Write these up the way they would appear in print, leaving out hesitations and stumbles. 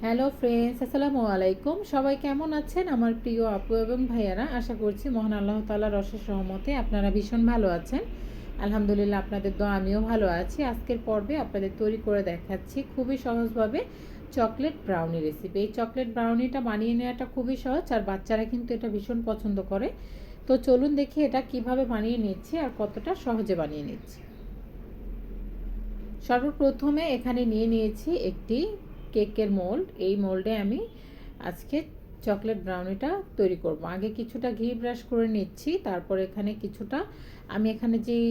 Hello friends, আসসালামু আলাইকুম। সবাই কেমন আছেন আমার প্রিয় আপু এবং ভাইয়ারা? আশা করছি মহান আল্লাহ তাআলার অশেষ রহমতে আপনারা ভীষণ ভালো আছেন। আলহামদুলিল্লাহ, আপনাদের দোয়া আমিও ভালো আছি। আজকের পর্বে আপনাদের তৈরি করে দেখাচ্ছি খুবই সহজভাবে চকলেট ব্রাউনি রেসিপি। এই চকলেট ব্রাউনিটা বানিয়ে নেওয়াটা খুবই সহজ, আর বাচ্চারা কিন্তু এটা ভীষণ পছন্দ করে। তো চলুন দেখি এটা কিভাবে বানিয়ে নিচ্ছি আর কতটা সহজে বানিয়ে নিচ্ছি। সর্বপ্রথমে এখানে নিয়ে নিয়েছি একটি কেকের মোল্ড। এই মোল্ডে আমি আজকে চকলেট ব্রাউনিটা তৈরি করব। আগে কিছুটা ঘি ব্রাশ করে নিচ্ছি, তারপর এখানে কিছুটা আমি এখানে যেই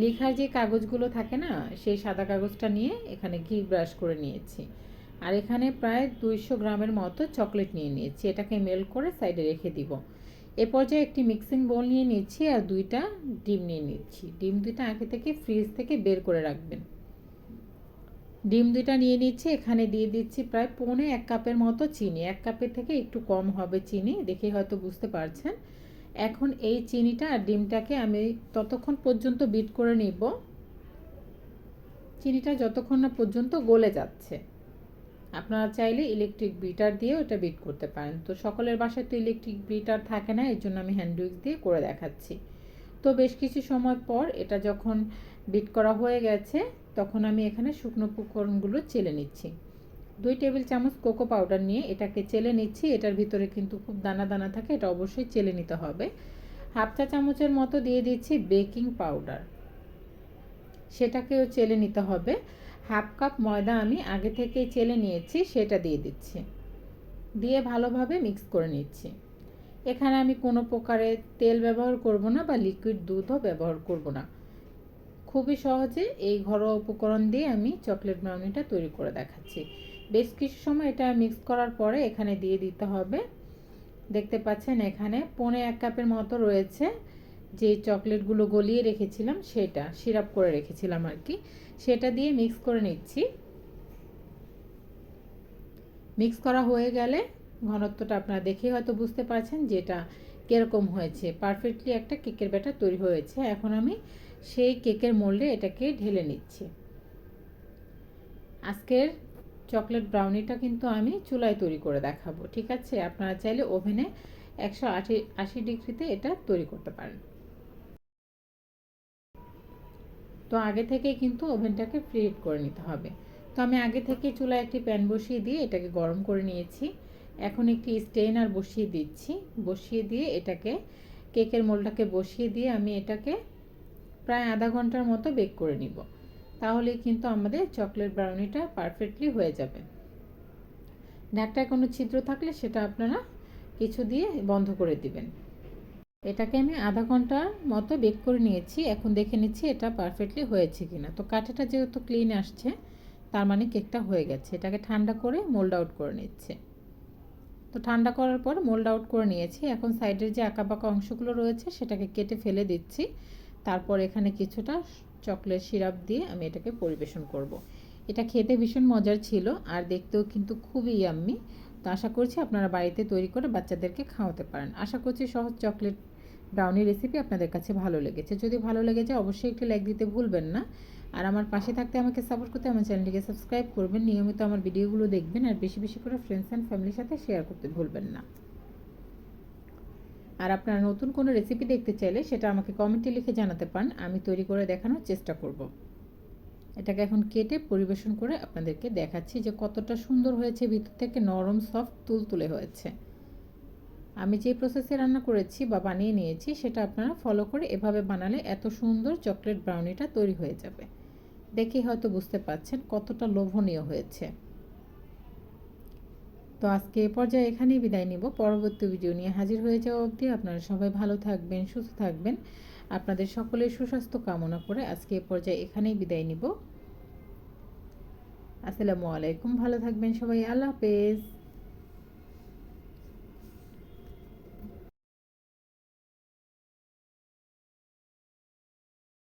লেখার যে কাগজগুলো থাকে না, সেই সাদা কাগজটা নিয়ে এখানে ঘি ব্রাশ করে নিয়েছি। আর এখানে প্রায় 200 গ্রামের মতো চকলেট নিয়ে নিয়েছি। এটাকে মেল্ট করে সাইডে রেখে দিব। এ পর্যায়ে একটি মিক্সিং বোল নিয়ে নিচ্ছি আর 2টা ডিম নিয়ে নিচ্ছি। ডিম 2টা আগে থেকে ফ্রিজ থেকে বের করে রাখবেন। ডিম 2টা নিয়ে নিচ্ছি। এখানে দিয়ে দিচ্ছি প্রায় 1.5 কাপের মতো চিনি। 1 কাপের থেকে একটু কম হবে চিনি, দেখে হয়তো বুঝতে পারছেন। এখন এই চিনিটা আর ডিমটাকে আমি ততক্ষণ পর্যন্ত বিট করে নিব, চিনিটা যতক্ষণ না পর্যন্ত গলে যাচ্ছে। আপনারা চাইলে ইলেকট্রিক বিটার দিয়েও এটা বিট করতে পারেন। তো সকলের বাসায় তো ইলেকট্রিক বিটার থাকে না, এর জন্য আমি হ্যান্ড উইক্স দিয়ে করে দেখাচ্ছি। তো বেশ কিছু সময় পর এটা যখন বিট করা হয়ে গেছে, তখন আমি এখানে শুকনো উপকরণগুলো চেলে নিচ্ছি। 2 টেবিল চামচ কোকো পাউডার নিয়ে এটাকে চেলে নিচ্ছি। এটার ভিতরে কিন্তু খুব দানা দানা থাকে, এটা অবশ্যই চেলে নিতে হবে। হাফ চা চামচের মতো দিয়ে দিচ্ছি বেকিং পাউডার, সেটাকেও চেলে নিতে হবে। হাফ কাপ ময়দা আমি আগে থেকেই চেলে নিয়েছি, সেটা দিয়ে দিচ্ছি। দিয়ে ভালোভাবে মিক্স করে নিচ্ছি। এখানে আমি কোনো প্রকারে তেল ব্যবহার করব না বা লিকুইড দুধও ব্যবহার করব না। খুবই সহজে এই ঘরোয়া উপকরণ দিয়ে আমি চকলেট ব্রাউনিটা তৈরি করে দেখাচ্ছি। বেশ কিছু সময় এটা মিক্স করার পরে এখানে দিয়ে দিতে হবে, দেখতে পাচ্ছেন এখানে 1.5 কাপের মতো রয়েছে যে চকলেটগুলো গলিয়ে রেখেছিলাম, সেটা সিরাপ করে রেখেছিলাম আর কি, সেটা দিয়ে মিক্স করে নিচ্ছি। মিক্স করা হয়ে গেলে ঘনত্বটা আপনারা দেখে হয়তো বুঝতে পারছেন যে এটা কীরকম হয়েছে। পারফেক্টলি একটা কেকের ব্যাটার তৈরি হয়েছে। এখন আমি সেই কেকের মোল্ডে এটাকে ঢেলে নিচ্ছি। আজকের চকলেট ব্রাউনিটা কিন্তু আমি চুলায় তৈরি করে দেখাবো, ঠিক আছে? আপনারা চাইলে ওভেনে 180 ডিগ্রিতে এটা তৈরি করতে পারেন। তো আগে থেকেই কিন্তু ওভেনটাকে প্রিহিট করে নিতে হবে। তো আমি আগে থেকে চুলায় একটি প্যান বসিয়ে দিয়ে এটাকে গরম করে নিয়েছি। এখন একটি স্টেইনার বসিয়ে দিচ্ছি। বসিয়ে দিয়ে এটাকে কেকের মোল্ডটাকে বসিয়ে দিয়ে আমি এটাকে প্রায় আধা ঘন্টার মতো বেক করে নিব। তাহলে কিন্তু আমাদের চকলেট ব্রাউনিটা পারফেক্টলি হয়ে যাবে। ঢাকটায় কোনো ছিদ্র থাকলে সেটা আপনারা কিছু দিয়ে বন্ধ করে দিবেন। এটাকে আমি আধা ঘন্টার মতো বেক করে নিয়েছি। এখন দেখে নিচ্ছি এটা পারফেক্টলি হয়েছে কিনা। তো কাঠিটা যেহেতু ক্লিন আসছে, তার মানে কেকটা হয়ে গেছে। এটাকে ঠান্ডা করে মোল্ড আউট করে নিচ্ছে। তো ঠান্ডা করার পর মোল্ড আউট করে নিয়েছি। এখন সাইডের যে আঁকাবাঁকা অংশগুলো রয়েছে সেটাকে কেটে ফেলে দিচ্ছি। তারপর এখানে কিছুটা চকলেট সিরাপ দিয়ে আমি এটাকে পরিবেশন করব। এটা খেতে ভীষণ মজার ছিল আর দেখতেও কিন্তু খুবই ইয়াম্মি। তো আশা করছি আপনারা বাড়িতে তৈরি করে বাচ্চাদেরকে খাওয়াতে পারেন। আশা করছি সহজ চকলেট ব্রাউনি রেসিপি আপনাদের কাছে ভালো লেগেছে। যদি ভালো লেগে যায় অবশ্যই একটি লাইক দিতে ভুলবেন না। আর আমার পাশে থাকতে আমাকে সাপোর্ট করতে আমার চ্যানেলটিকে সাবস্ক্রাইব করবেন, নিয়মিত আমার ভিডিওগুলো দেখবেন আর বেশি বেশি করে ফ্রেন্ডস অ্যান্ড ফ্যামিলির সাথে শেয়ার করতে ভুলবেন না। আর আপনারা নতুন কোনো রেসিপি দেখতে চাইলে সেটা আমাকে কমেন্টে লিখে জানাতে পারেন, আমি তৈরি করে দেখানোর চেষ্টা করব। এটাকে এখন কেটে পরিবেশন করে আপনাদেরকে দেখাচ্ছি যে কতটা সুন্দর হয়েছে, ভিতর থেকে নরম সফট তুলতুলে হয়েছে। আমি যে প্রসেসে রান্না করেছি বা বানিয়ে নিয়েছি সেটা আপনারা ফলো করে এভাবে বানালে এত সুন্দর চকলেট ব্রাউনিটা তৈরি হয়ে যাবে। দেখে হয়তো বুঝতে পারছেন কতটা লোভনীয় হয়েছে। তো আজকে এ পর্যায়ে এখানেই বিদায় নিব। পরবর্তী ভিডিও নিয়ে হাজির হয়ে যাওয়া অবধি আপনারা সবাই ভালো থাকবেন, সুস্থ থাকবেন। আপনাদের সকলের সুস্বাস্থ্য কামনা করে আজকে এ পর্যায়ে এখানেই বিদায় নিব। আসসালামু আলাইকুম। ভালো থাকবেন সবাই। আল্লাহ হাফেজ।